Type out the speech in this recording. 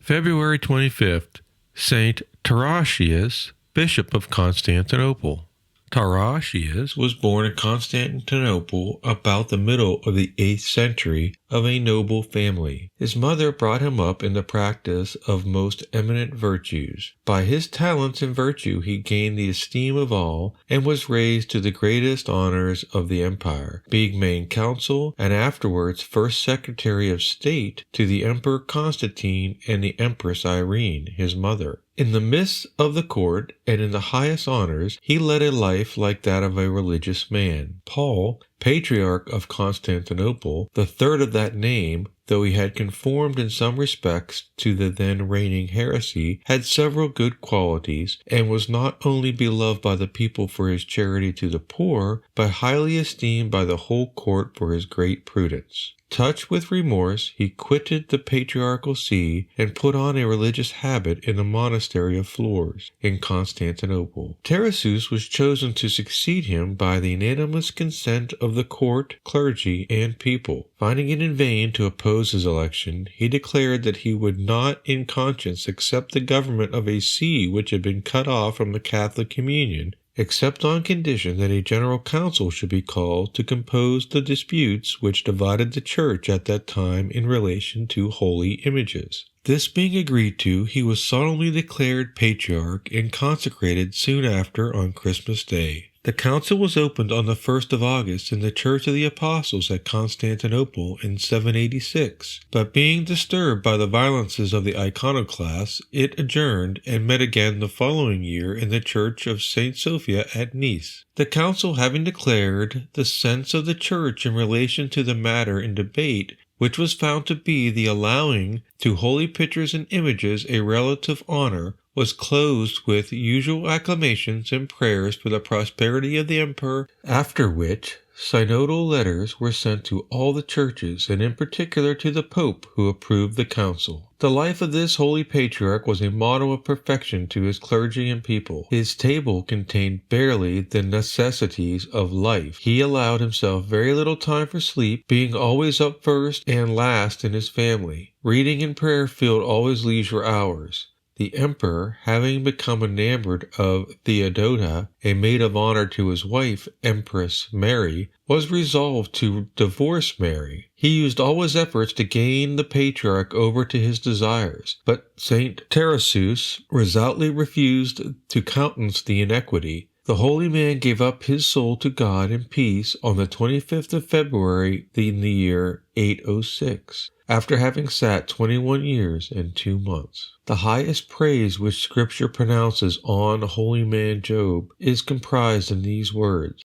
February 25th, Saint Tarasius, Bishop of Constantinople. Tarasius was born in Constantinople about the middle of the 8th century of a noble family. His mother brought him up in the practice of most eminent virtues. By his talents and virtue he gained the esteem of all, and was raised to the greatest honors of the empire, being made consul and afterwards first secretary of state to the Emperor Constantine and the Empress Irene, his mother. In the midst of the court and in the highest honors, he led a life like that of a religious man. Paul, Patriarch of Constantinople, the third of that name, though he had conformed in some respects to the then reigning heresy, had several good qualities, and was not only beloved by the people for his charity to the poor, but highly esteemed by the whole court for his great prudence. Touched with remorse, he quitted the patriarchal see and put on a religious habit in the monastery of Flores in Constantinople. Tarasius was chosen to succeed him by the unanimous consent of the court, clergy, and people. Finding it in vain to oppose his election, he declared that he would not in conscience accept the government of a see which had been cut off from the Catholic communion, except on condition that a general council should be called to compose the disputes which divided the church at that time in relation to holy images. This being agreed to, he was solemnly declared patriarch and consecrated soon after on Christmas Day. The council was opened on the 1st of August in the Church of the Apostles at Constantinople in 786, but being disturbed by the violences of the iconoclasts, it adjourned and met again the following year in the Church of St. Sophia at Nice. The council having declared the sense of the Church in relation to the matter in debate, which was found to be the allowing to holy pictures and images a relative honor, was closed with usual acclamations and prayers for the prosperity of the emperor, after which synodal letters were sent to all the churches, and in particular to the Pope, who approved the council. The life of this holy patriarch was a model of perfection to his clergy and people. His table contained barely the necessities of life. He allowed himself very little time for sleep, being always up first and last in his family. Reading and prayer filled all his leisure hours. The emperor, having become enamored of Theodota, a maid of honor to his wife, Empress Mary, was resolved to divorce Mary. He used all his efforts to gain the patriarch over to his desires, but Saint Tarasius resolutely refused to countenance the iniquity. The holy man gave up his soul to God in peace on the 25th of February in the year 806, after having sat 21 years and 2 months. The highest praise which Scripture pronounces on the holy man Job is comprised in these words: